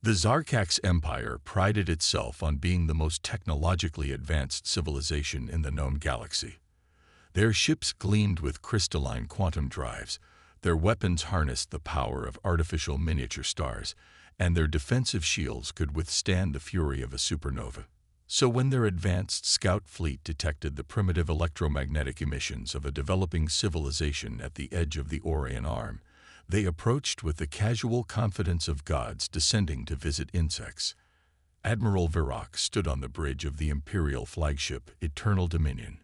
The Zarkax Empire prided itself on being the most technologically advanced civilization in the known galaxy. Their ships gleamed with crystalline quantum drives, their weapons harnessed the power of artificial miniature stars, and their defensive shields could withstand the fury of a supernova. So when their advanced scout fleet detected the primitive electromagnetic emissions of a developing civilization at the edge of the Orion Arm, they approached with the casual confidence of gods descending to visit insects. Admiral Varrock stood on the bridge of the Imperial flagship Eternal Dominion.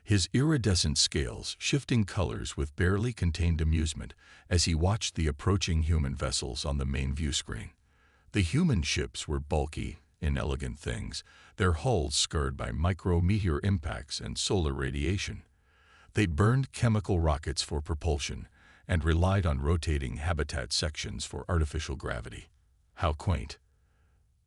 His iridescent scales shifting colors with barely contained amusement as he watched the approaching human vessels on the main view screen. The human ships were bulky, inelegant things, their hulls scarred by micrometeor impacts and solar radiation. They burned chemical rockets for propulsion and relied on rotating habitat sections for artificial gravity. How quaint.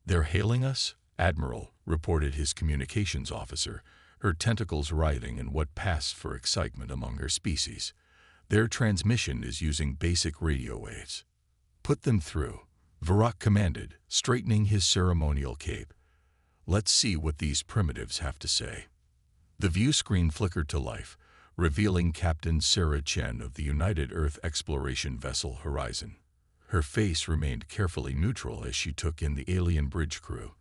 "They're hailing us?" Admiral reported his communications officer, her tentacles writhing in what passed for excitement among her species. "Their transmission is using basic radio waves." "Put them through," Varrock commanded, straightening his ceremonial cape. "Let's see what these primitives have to say." The view screen flickered to life, revealing Captain Sarah Chen of the United Earth exploration vessel Horizon. Her face remained carefully neutral as she took in the alien bridge crew,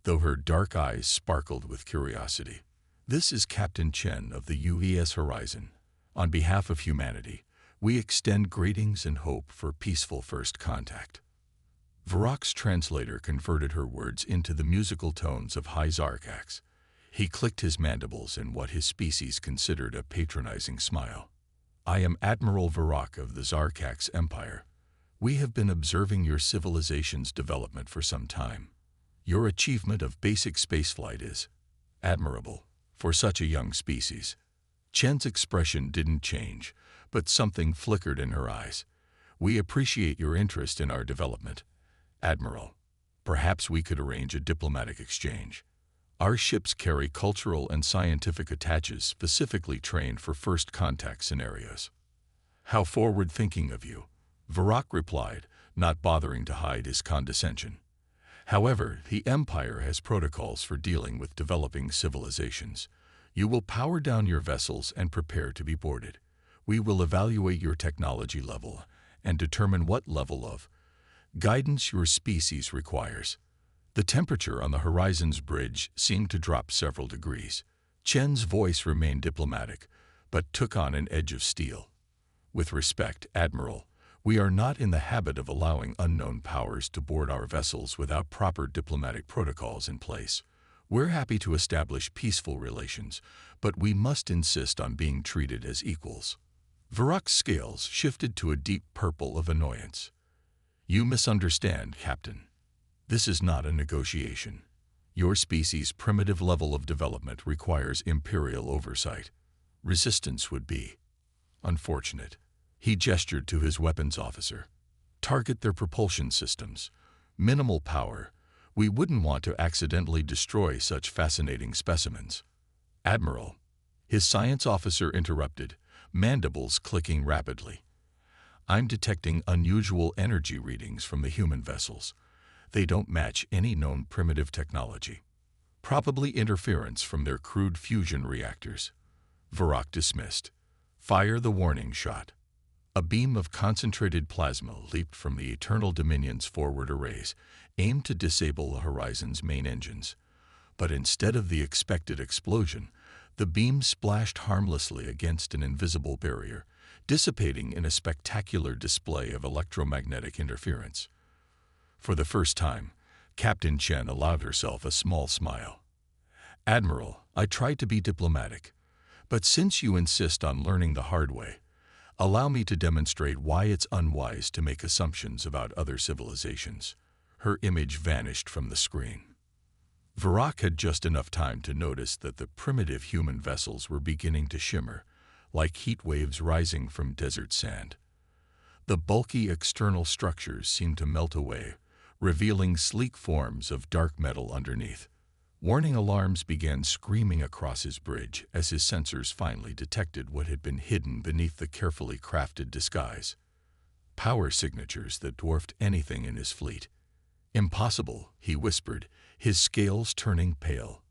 though her dark eyes sparkled with curiosity. "This is Captain Chen of the UES Horizon. On behalf of humanity, we extend greetings and hope for peaceful first contact." Varrock's translator converted her words into the musical tones of High Zarkax. He clicked his mandibles in what his species considered a patronizing smile. "I am Admiral Varrock of the Zarkax Empire. We have been observing your civilization's development for some time. Your achievement of basic spaceflight is admirable for such a young species." Chen's expression didn't change, but something flickered in her eyes. "We appreciate your interest in our development, Admiral. Perhaps we could arrange a diplomatic exchange. Our ships carry cultural and scientific attaches specifically trained for first contact scenarios." "How forward-thinking of you," Varrock replied, not bothering to hide his condescension. "However, the Empire has protocols for dealing with developing civilizations. You will power down your vessels and prepare to be boarded. We will evaluate your technology level and determine what level of guidance your species requires." The temperature on the Horizon's bridge seemed to drop several degrees. Chen's voice remained diplomatic, but took on an edge of steel. "With respect, Admiral, we are not in the habit of allowing unknown powers to board our vessels without proper diplomatic protocols in place. We're happy to establish peaceful relations, but we must insist on being treated as equals." Varrock's scales shifted to a deep purple of annoyance. "You misunderstand, Captain. This is not a negotiation. Your species' primitive level of development requires imperial oversight. Resistance would be unfortunate." He gestured to his weapons officer. "Target their propulsion systems. Minimal power. We wouldn't want to accidentally destroy such fascinating specimens." "Admiral," his science officer interrupted, mandibles clicking rapidly. "I'm detecting unusual energy readings from the human vessels. They don't match any known primitive technology. Probably interference from their crude fusion reactors." Varrock dismissed. "Fire the warning shot." A beam of concentrated plasma leaped from the Eternal Dominion's forward arrays, aimed to disable the Horizon's main engines. But instead of the expected explosion, the beam splashed harmlessly against an invisible barrier, dissipating in a spectacular display of electromagnetic interference. For the first time, Captain Chen allowed herself a small smile. "Admiral, I tried to be diplomatic, but since you insist on learning the hard way, allow me to demonstrate why it's unwise to make assumptions about other civilizations." Her image vanished from the screen. Varrock had just enough time to notice that the primitive human vessels were beginning to shimmer, like heat waves rising from desert sand. The bulky external structures seemed to melt away, revealing sleek forms of dark metal underneath. Warning alarms began screaming across his bridge as his sensors finally detected what had been hidden beneath the carefully crafted disguise. Power signatures that dwarfed anything in his fleet. Impossible, he whispered, his scales turning pale.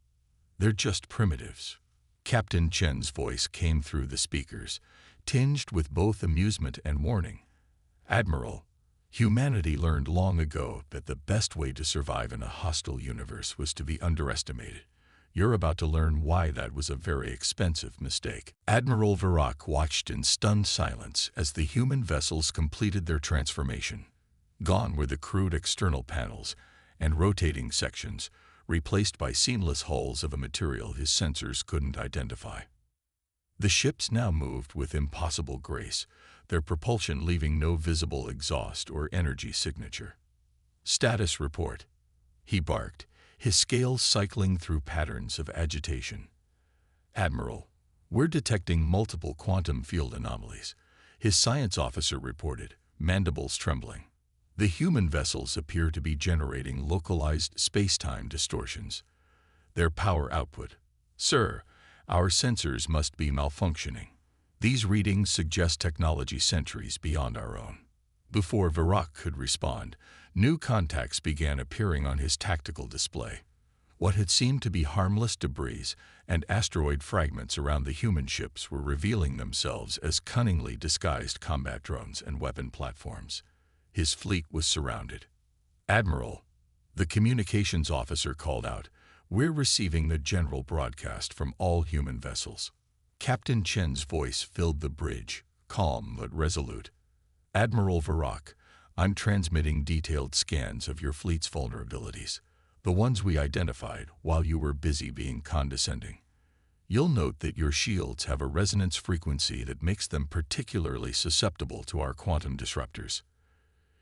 They're just primitives. Captain Chen's voice came through the speakers, tinged with both amusement and warning. Admiral, humanity learned long ago that the best way to survive in a hostile universe was to be underestimated. You're about to learn why that was a very expensive mistake. Admiral Varrock watched in stunned silence as the human vessels completed their transformation. Gone were the crude external panels and rotating sections, replaced by seamless hulls of a material his sensors couldn't identify. The ships now moved with impossible grace, their propulsion leaving no visible exhaust or energy signature. "Status report," he barked, his scales cycling through patterns of agitation. "Admiral, we're detecting multiple quantum field anomalies," his science officer reported, mandibles trembling. "The human vessels appear to be generating localized space-time distortions. Their power output. Sir, our sensors must be malfunctioning. These readings suggest technology centuries beyond our own." Before Varrock could respond, new contacts began appearing on his tactical display. What had seemed to be harmless debris and asteroid fragments around the human ships were revealing themselves as cunningly disguised combat drones and weapon platforms. His fleet was surrounded. "Admiral," the communications officer called out, "we're receiving the general broadcast from all human vessels." Captain Chen's voice filled the bridge, calm but resolute. "Admiral Varrock, I'm transmitting detailed scans of your fleet's vulnerabilities, the ones we identified while you were busy being condescending. You'll note that your shields have a resonance frequency that makes them particularly susceptible to our quantum disruptors.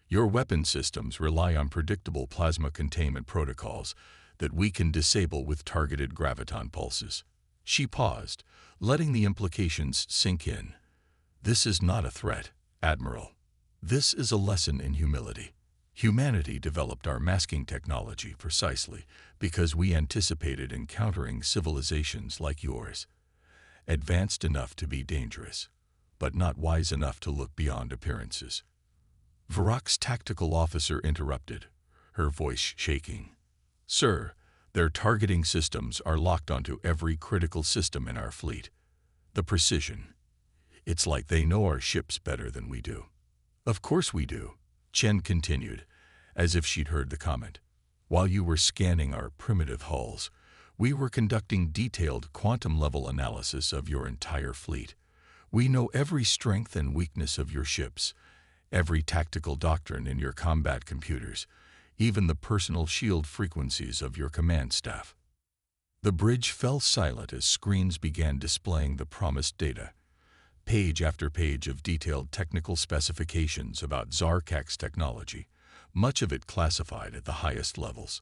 Your weapon systems rely on predictable plasma containment protocols that we can disable with targeted graviton pulses." She paused, letting the implications sink in. "This is not a threat, Admiral. This is a lesson in humility. Humanity developed our masking technology precisely because we anticipated encountering civilizations like yours, advanced enough to be dangerous, but not wise enough to look beyond appearances." Varrock's tactical officer interrupted, her voice shaking. "Sir, their targeting systems are locked onto every critical system in our fleet. The precision. It's like they know our ships better than we do." "Of course we do," Chen continued, as if she'd heard the comment. "While you were scanning our primitive hulls, we were conducting detailed quantum-level analysis of your entire fleet. We know every strength and weakness of your ships, every tactical doctrine in your combat computers, even the personal shield frequencies of your command staff." The bridge fell silent as screens began displaying the promised data. Page after page of detailed technical specifications about Zarkak's technology, much of it classified at the highest levels.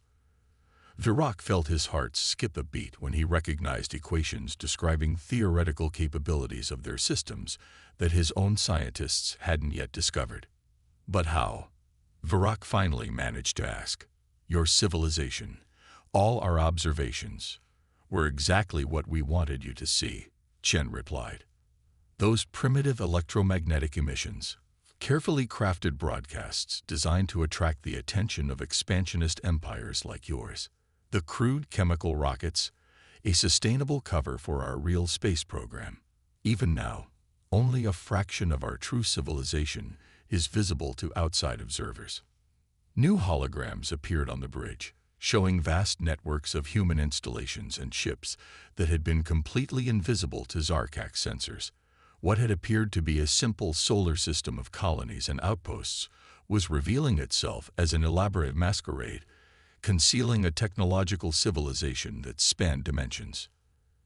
Varrock felt his heart skip a beat when he recognized equations describing theoretical capabilities of their systems that his own scientists hadn't yet discovered. "But how?" Varrock finally managed to ask. "Your civilization, all our observations, were exactly what we wanted you to see," Chen replied. "Those primitive electromagnetic emissions, carefully crafted broadcasts designed to attract the attention of expansionist empires like yours. The crude chemical rockets, a sustainable cover for our real space program. Even now, only a fraction of our true civilization is visible to outside observers." New holograms appeared on the bridge, showing vast networks of human installations and ships that had been completely invisible to Zarkak sensors. What had appeared to be a simple solar system of colonies and outposts was revealing itself as an elaborate masquerade, concealing a technological civilization that spanned dimensions.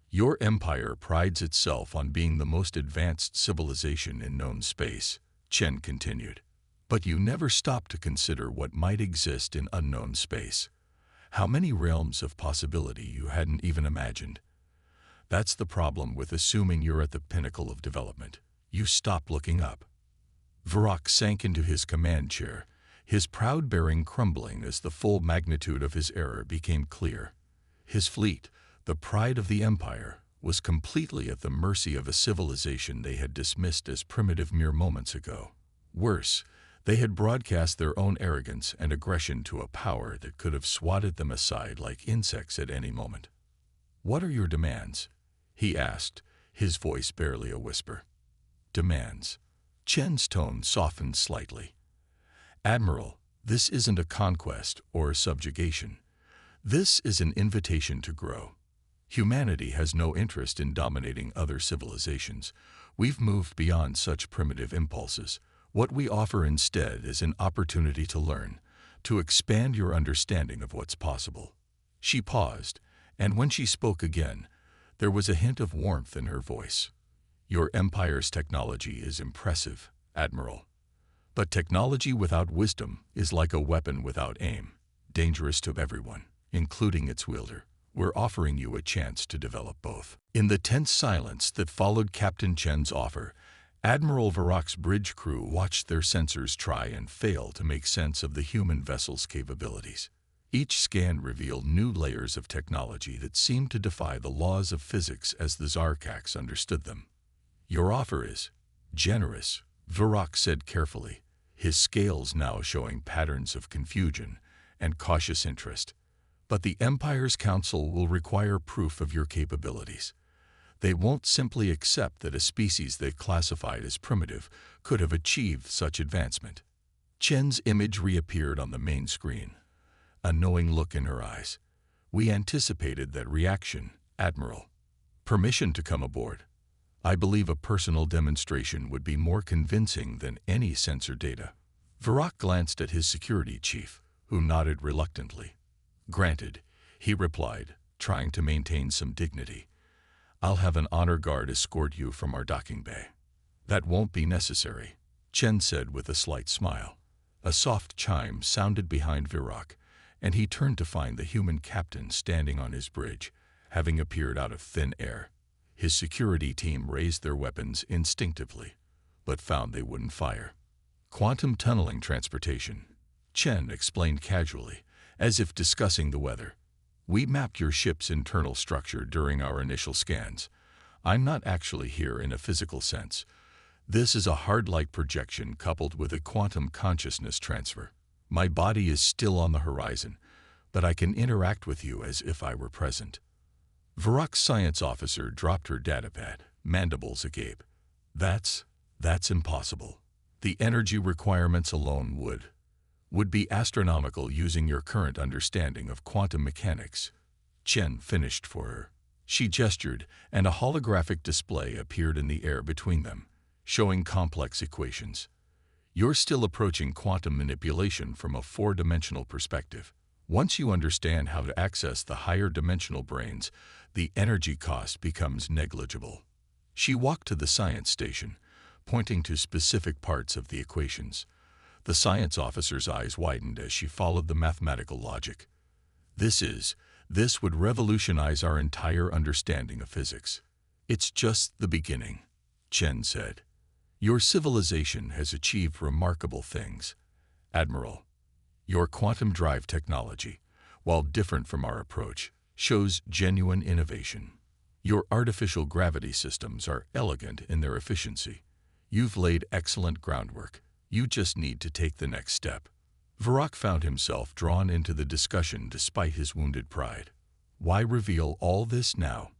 "Your empire prides itself on being the most advanced civilization in known space," Chen continued. "But you never stop to consider what might exist in unknown space. How many realms of possibility you hadn't even imagined. That's the problem with assuming you're at the pinnacle of development. You stop looking up." Varrock sank into his command chair, his proud bearing crumbling as the full magnitude of his error became clear. His fleet, the pride of the Empire, was completely at the mercy of a civilization they had dismissed as primitive mere moments ago. Worse, They had broadcast their own arrogance and aggression to a power that could have swatted them aside like insects at any moment. "What are your demands?" he asked, his voice barely a whisper. "Demands." Chen's tone softened slightly. "Admiral, this isn't a conquest or a subjugation. This is an invitation to grow. Humanity has no interest in dominating other civilizations. We've moved beyond such primitive impulses. What we offer instead is an opportunity to learn, to expand your understanding of what's possible." She paused, and when she spoke again, there was a hint of warmth in her voice. "Your empire's technology is impressive, Admiral. But technology without wisdom is like a weapon without aim, dangerous to everyone, including its wielder. We're offering you a chance to develop both." In the tense silence that followed Captain Chen's offer, Admiral Varrock's bridge crew watched their sensors try and fail to make sense of the human vessel's capabilities. Each scan revealed new layers of technology that seemed to defy the laws of physics as the Zarkax understood them. "Your offer is generous," Varrock said carefully, his scales now showing patterns of confusion and cautious interest. "But the Empire's Council will require proof of your capabilities. They won't simply accept that a species they classified as primitive could have achieved such advancement." Chen's image reappeared on the main screen, a knowing look in her eyes. "We anticipated that reaction, Admiral. Permission to come aboard. I believe a personal demonstration would be more convincing than any sensor data." Varrock glanced at his security chief, who nodded reluctantly. "Granted," he replied, trying to maintain some dignity. "I'll have an honor guard escort you from our docking bay." "That won't be necessary," Chen said with a slight smile. A soft chime sounded behind Varrock, and he turned to find the human captain standing on his bridge, having appeared out of thin air. His security team raised their weapons instinctively, but found they wouldn't fire. "Quantum tunneling transportation," Chen explained casually, as if discussing the weather. "We mapped your ship's internal structure during our initial scans. I'm not actually here in a physical sense. This is a hard-light projection coupled with a quantum consciousness transfer. My body is still on the horizon, but I can interact with you as if I were present." Varrock's science officer dropped her datapad, mandibles agape. That's impossible. The energy requirements alone would be astronomical using your current understanding of quantum mechanics." Chen finished for her. She gestured, and a holographic display appeared in the air between them, showing complex equations. "You're still approaching quantum manipulation from a four-dimensional perspective. Once you understand how to access the higher dimensional brains, the energy cost becomes negligible." She walked to the science station, pointing to specific parts of the equations. The science officer's eyes widened as she followed the mathematical logic. This would revolutionize our entire understanding of physics." "It's just the beginning," Chen said. "Your civilization has achieved remarkable things, Admiral. Your quantum drive technology, while different from our approach, shows genuine innovation. Your artificial gravity systems are elegant in their efficiency. You've laid excellent groundwork. You just need to take the next step." Varrock found himself drawn into the discussion despite his wounded pride. Why reveal all this now?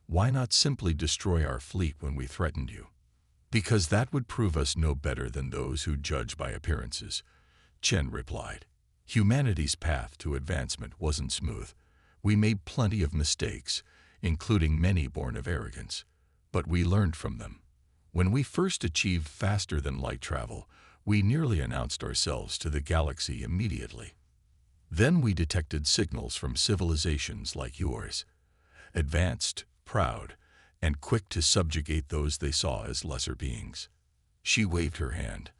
Why not simply destroy our fleet when we threatened you? "Because that would prove us no better than those who judge by appearances," Chen replied. "Humanity's path to advancement wasn't smooth. We made plenty of mistakes, including many born of arrogance. But we learned from them. When we first achieved faster-than-light travel, we nearly announced ourselves to the galaxy immediately. Then we detected signals from civilizations like yours, advanced, proud, and quick to subjugate those they saw as lesser beings." She waved her hand,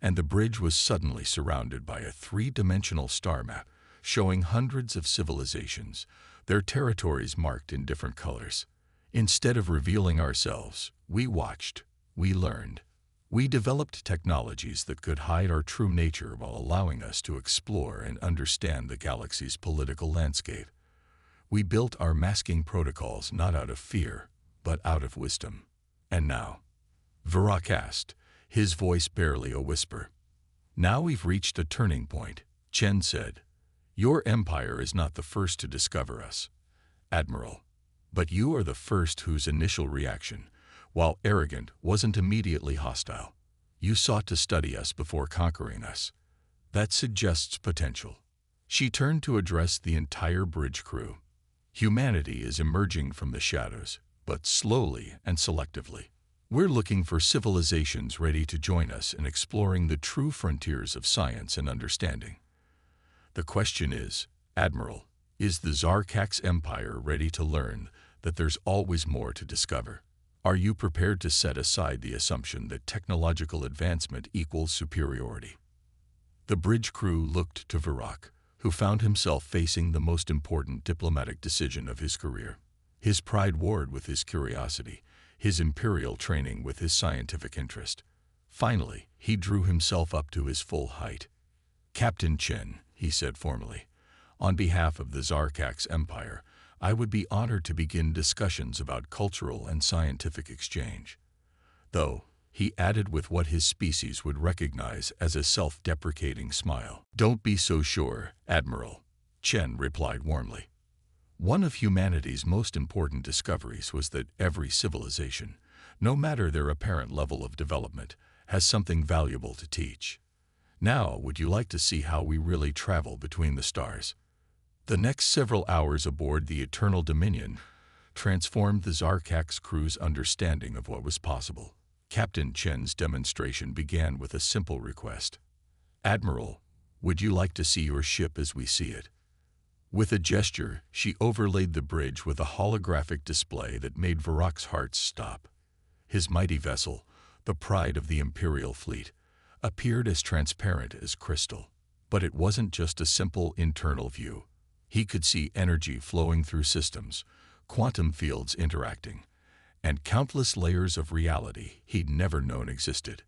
and the bridge was suddenly surrounded by a three-dimensional star map showing hundreds of civilizations, their territories marked in different colors. "Instead of revealing ourselves, we watched, we learned. We developed technologies that could hide our true nature while allowing us to explore and understand the galaxy's political landscape. We built our masking protocols not out of fear, but out of wisdom. And now?" Varrock asked, his voice barely a whisper. Now we've reached a turning point, Chen said. Your empire is not the first to discover us, Admiral. But you are the first whose initial reaction, while arrogant, wasn't immediately hostile. You sought to study us before conquering us. That suggests potential. She turned to address the entire bridge crew. Humanity is emerging from the shadows, but slowly and selectively. We're looking for civilizations ready to join us in exploring the true frontiers of science and understanding. The question is, Admiral, is the Zarkax Empire ready to learn that there's always more to discover? Are you prepared to set aside the assumption that technological advancement equals superiority? The bridge crew looked to Varrock, who found himself facing the most important diplomatic decision of his career. His pride warred with his curiosity, his imperial training with his scientific interest. Finally, he drew himself up to his full height. Captain Chen, he said formally, on behalf of the Zarkax Empire, I would be honored to begin discussions about cultural and scientific exchange. Though, he added with what his species would recognize as a self-deprecating smile. Don't be so sure, Admiral, Chen replied warmly. One of humanity's most important discoveries was that every civilization, no matter their apparent level of development, has something valuable to teach. Now, would you like to see how we really travel between the stars? The next several hours aboard the Eternal Dominion transformed the Zarkax crew's understanding of what was possible. Captain Chen's demonstration began with a simple request. Admiral, would you like to see your ship as we see it? With a gesture, she overlaid the bridge with a holographic display that made Varrock's heart stop. His mighty vessel, the pride of the Imperial fleet, appeared as transparent as crystal. But it wasn't just a simple internal view. He could see energy flowing through systems, quantum fields interacting, and countless layers of reality he'd never known existed.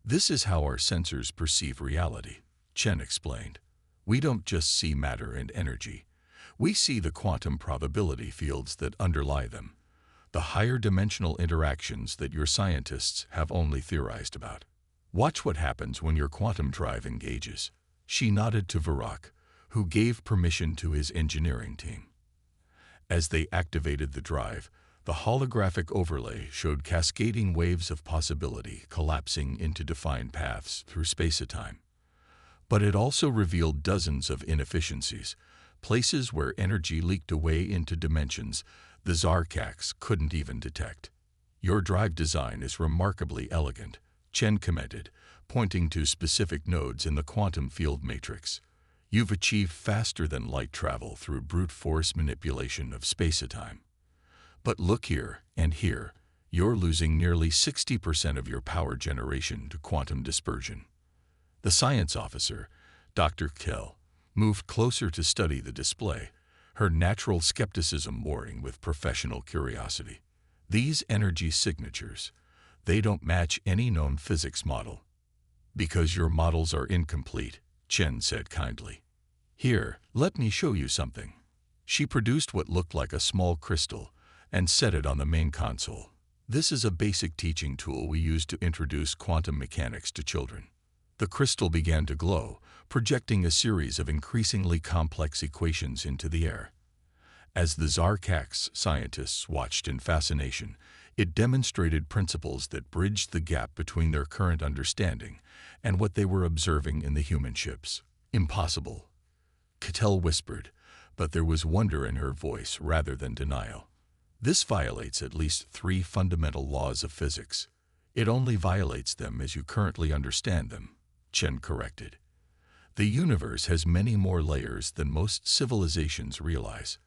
This is how our sensors perceive reality, Chen explained. We don't just see matter and energy. We see the quantum probability fields that underlie them, the higher dimensional interactions that your scientists have only theorized about. Watch what happens when your quantum drive engages. She nodded to Varrock, who gave permission to his engineering team. As they activated the drive, the holographic overlay showed cascading waves of possibility collapsing into defined paths through space-time. But it also revealed dozens of inefficiencies, places where energy leaked away into dimensions the Zarkax couldn't even detect. Your drive design is remarkably elegant, Chen commented, pointing to specific nodes in the quantum field matrix. You've achieved faster-than-light travel through brute force manipulation of space-time. But look here and here, you're losing nearly 60% of your power generation to quantum dispersion. The science officer, Dr. Kell, moved closer to study the display, her natural skepticism warring with professional curiosity. These energy signatures, they don't match any known physics model. Because your models are incomplete, Chen said kindly. Here, let me show you something. She produced what looked like a small crystal and set it on the main console. This is a basic teaching tool we use to introduce quantum mechanics to children. The crystal began to glow, projecting a series of increasingly complex equations into the air. As the Zarkax scientists watched in fascination, it demonstrated principles that bridged the gap between their current understanding and what they were observing in the human ships. Impossible, Cattell whispered, but there was wonder in her voice rather than denial. This violates at least 3 fundamental laws of physics. It only violates them as you currently understand them, Chen corrected. The universe has many more layers than most civilizations realize.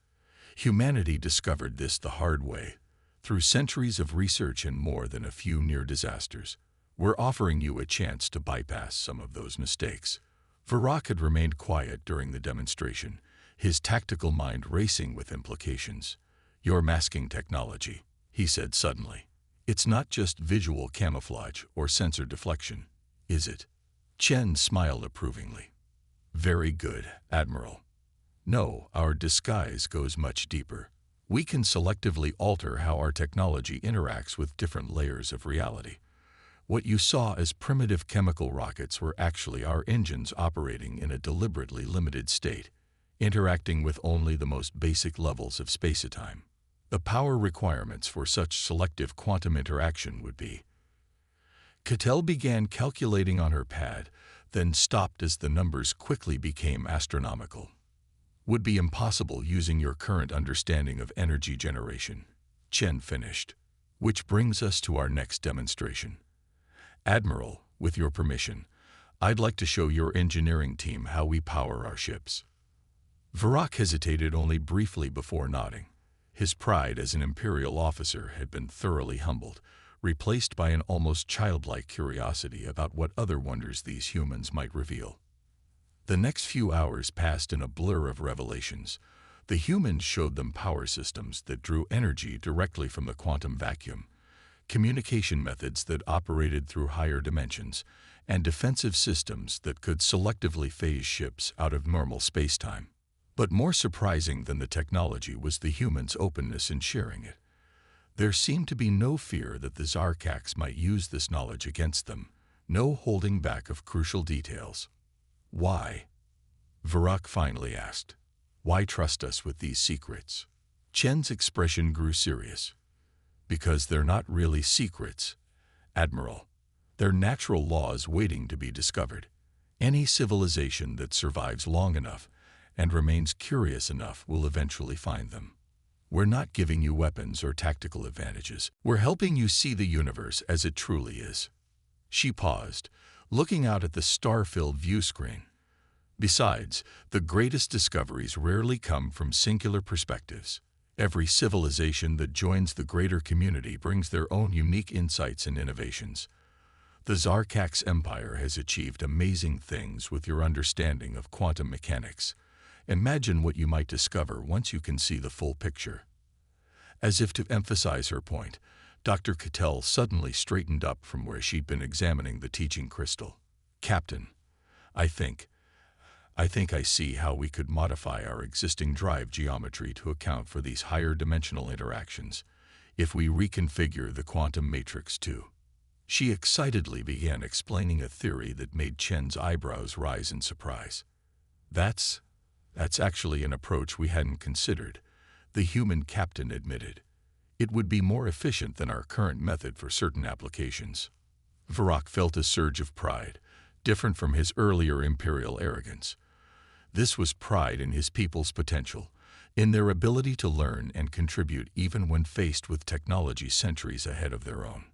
Humanity discovered this the hard way, through centuries of research and more than a few near disasters. We're offering you a chance to bypass some of those mistakes. Varrock had remained quiet during the demonstration, his tactical mind racing with implications. Your masking technology, he said suddenly. It's not just visual camouflage or sensor deflection, is it? Chen smiled approvingly. Very good, Admiral. No, our disguise goes much deeper. We can selectively alter how our technology interacts with different layers of reality. What you saw as primitive chemical rockets were actually our engines operating in a deliberately limited state, interacting with only the most basic levels of space-time. The power requirements for such selective quantum interaction would be. Cattell began calculating on her pad, then stopped as the numbers quickly became astronomical. Would be impossible using your current understanding of energy generation. Chen finished. Which brings us to our next demonstration. Admiral, with your permission, I'd like to show your engineering team how we power our ships. Varrock hesitated only briefly before nodding. His pride as an Imperial officer had been thoroughly humbled, replaced by an almost childlike curiosity about what other wonders these humans might reveal. The next few hours passed in a blur of revelations. The humans showed them power systems that drew energy directly from the quantum vacuum, communication methods that operated through higher dimensions, and defensive systems that could selectively phase ships out of normal spacetime. But more surprising than the technology was the humans' openness in sharing it. There seemed to be no fear that the Zarkax might use this knowledge against them, no holding back of crucial details. Why? Varrock finally asked. Why trust us with these secrets? Chen's expression grew serious. Because they're not really secrets, Admiral. They're natural laws waiting to be discovered. Any civilization that survives long enough and remains curious enough will eventually find them. We're not giving you weapons or tactical advantages. We're helping you see the universe as it truly is. She paused, looking out at the star-filled view screen. Besides, the greatest discoveries rarely come from singular perspectives. Every civilization that joins the greater community brings their own unique insights and innovations. The Zarkax Empire has achieved amazing things with your understanding of quantum mechanics. Imagine what you might discover once you can see the full picture. As if to emphasize her point, Dr. Cattell suddenly straightened up from where she'd been examining the teaching crystal. Captain, I think I see how we could modify our existing drive geometry to account for these higher dimensional interactions, if we reconfigure the quantum matrix too. She excitedly began explaining a theory that made Chen's eyebrows rise in surprise. That's actually an approach we hadn't considered, the human captain admitted. It would be more efficient than our current method for certain applications. Varrock felt a surge of pride, different from his earlier imperial arrogance. This was pride in his people's potential, in their ability to learn and contribute even when faced with technology centuries ahead of their own.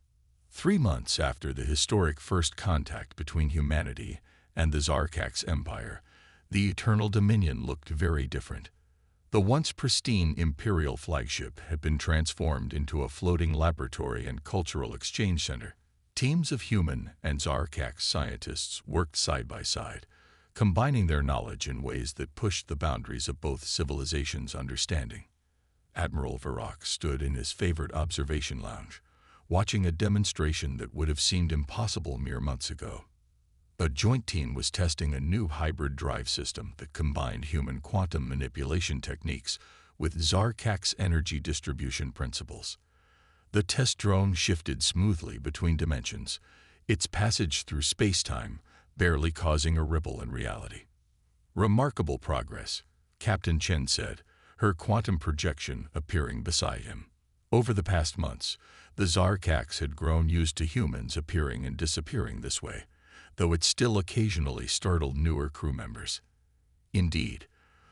3 months after the historic first contact between humanity and the Zarkax Empire, the Eternal Dominion looked very different. The once pristine Imperial flagship had been transformed into a floating laboratory and cultural exchange center. Teams of human and Zarkax scientists worked side by side, combining their knowledge in ways that pushed the boundaries of both civilizations' understanding. Admiral Varrock stood in his favorite observation lounge, watching a demonstration that would have seemed impossible mere months ago. A joint team was testing a new hybrid drive system that combined human quantum manipulation techniques with Zarkax energy distribution principles. The test drone shifted smoothly between dimensions, its passage through space-time barely causing a ripple in reality. Remarkable progress, Captain Chen said, her quantum projection appearing beside him. Over the past months, the Zarkax had grown used to humans appearing and disappearing this way, though it still occasionally startled newer crew members. Indeed,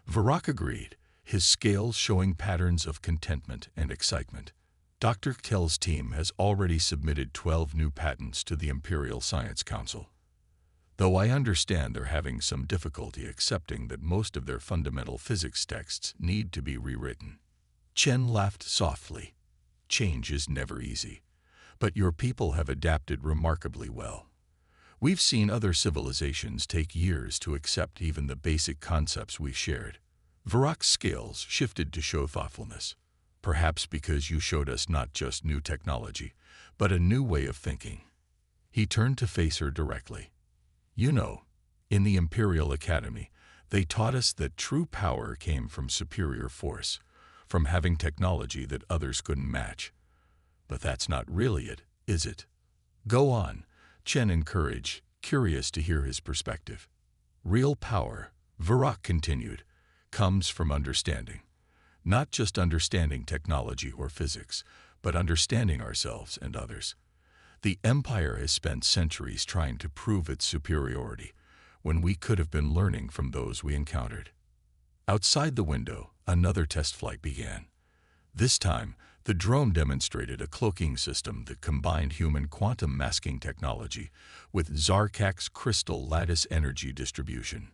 Varrock agreed, his scales showing patterns of contentment and excitement. Dr. Cattell's team has already submitted 12 new patents to the Imperial Science Council. Though I understand they're having some difficulty accepting that most of their fundamental physics texts need to be rewritten. Chen laughed softly. Change is never easy, but your people have adapted remarkably well. We've seen other civilizations take years to accept even the basic concepts we shared. Varrock's scales shifted to show thoughtfulness, perhaps because you showed us not just new technology, but a new way of thinking. He turned to face her directly. You know, in the Imperial Academy, they taught us that true power came from superior force, from having technology that others couldn't match. But that's not really it, is it? Go on, Chen encouraged, curious to hear his perspective. Real power, Varrock continued, comes from understanding. Not just understanding technology or physics, but understanding ourselves and others. The Empire has spent centuries trying to prove its superiority, when we could have been learning from those we encountered. Outside the window, another test flight began. This time, the drone demonstrated a cloaking system that combined human quantum masking technology with Zarkak's crystal lattice energy distribution.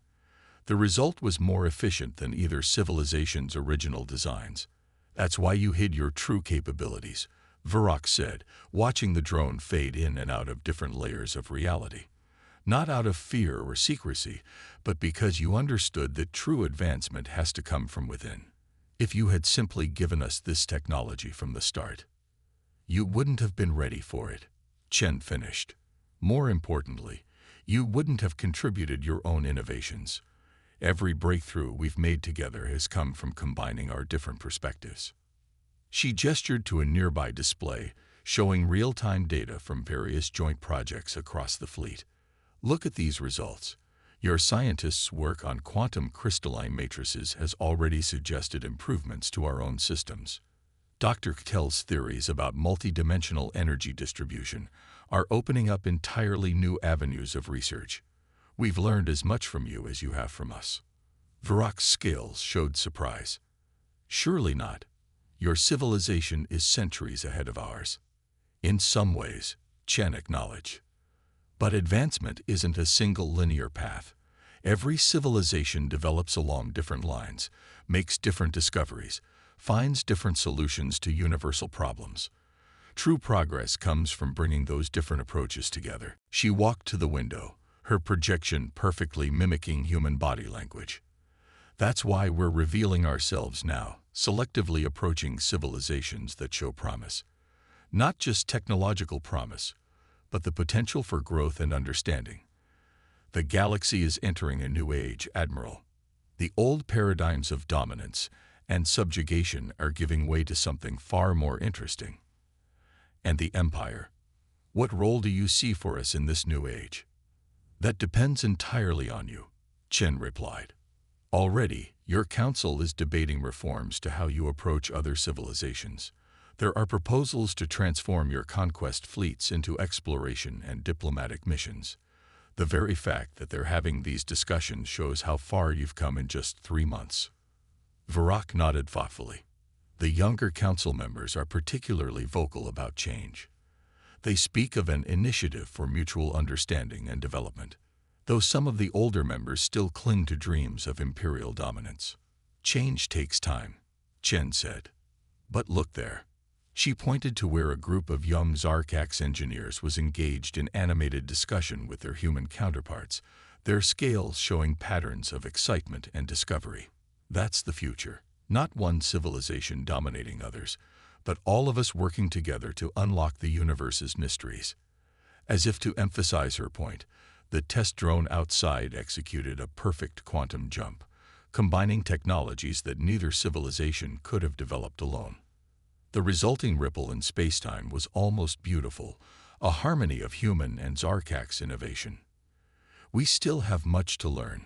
The result was more efficient than either civilization's original designs. That's why you hid your true capabilities, Varrock said, watching the drone fade in and out of different layers of reality. Not out of fear or secrecy, but because you understood that true advancement has to come from within. If you had simply given us this technology from the start, you wouldn't have been ready for it, Chen finished. More importantly, you wouldn't have contributed your own innovations. Every breakthrough we've made together has come from combining our different perspectives. She gestured to a nearby display, showing real-time data from various joint projects across the fleet. Look at these results. Your scientists' work on quantum crystalline matrices has already suggested improvements to our own systems. Dr. Kell's theories about multidimensional energy distribution are opening up entirely new avenues of research. We've learned as much from you as you have from us. Varrock's scales showed surprise. Surely not. Your civilization is centuries ahead of ours. In some ways, Chen acknowledged. But advancement isn't a single linear path. Every civilization develops along different lines, makes different discoveries, finds different solutions to universal problems. True progress comes from bringing those different approaches together. She walked to the window, her projection perfectly mimicking human body language. That's why we're revealing ourselves now, selectively approaching civilizations that show promise. Not just technological promise, but the potential for growth and understanding. The galaxy is entering a new age, Admiral. The old paradigms of dominance and subjugation are giving way to something far more interesting. And the Empire? What role do you see for us in this new age? That depends entirely on you, Chen replied. Already, your council is debating reforms to how you approach other civilizations. There are proposals to transform your conquest fleets into exploration and diplomatic missions. The very fact that they're having these discussions shows how far you've come in just 3 months. Varrock nodded thoughtfully. The younger council members are particularly vocal about change. They speak of an initiative for mutual understanding and development, though some of the older members still cling to dreams of imperial dominance. Change takes time, Chen said. But look there. She pointed to where a group of young Zarkak's engineers was engaged in animated discussion with their human counterparts, their scales showing patterns of excitement and discovery. That's the future. Not one civilization dominating others, but all of us working together to unlock the universe's mysteries. As if to emphasize her point, the test drone outside executed a perfect quantum jump, combining technologies that neither civilization could have developed alone. The resulting ripple in spacetime was almost beautiful, a harmony of human and Zarkak's innovation. We still have much to learn,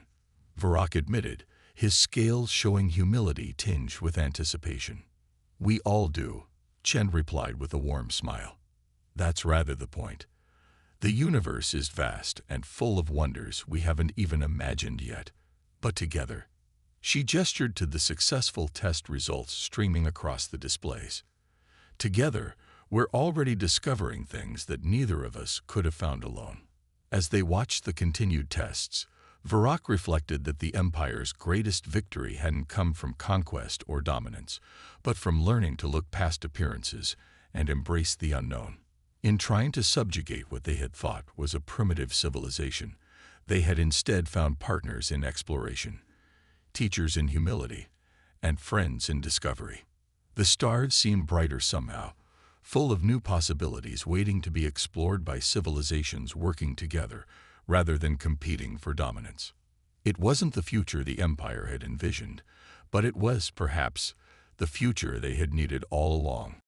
Varrock admitted, his scales showing humility tinged with anticipation. We all do, Chen replied with a warm smile. That's rather the point. The universe is vast and full of wonders we haven't even imagined yet. But together, she gestured to the successful test results streaming across the displays. Together, we're already discovering things that neither of us could have found alone. As they watched the continued tests, Varrock reflected that the Empire's greatest victory hadn't come from conquest or dominance, but from learning to look past appearances and embrace the unknown. In trying to subjugate what they had thought was a primitive civilization, they had instead found partners in exploration, teachers in humility, and friends in discovery. The stars seemed brighter somehow, full of new possibilities waiting to be explored by civilizations working together rather than competing for dominance. It wasn't the future the Empire had envisioned, but it was, perhaps, the future they had needed all along.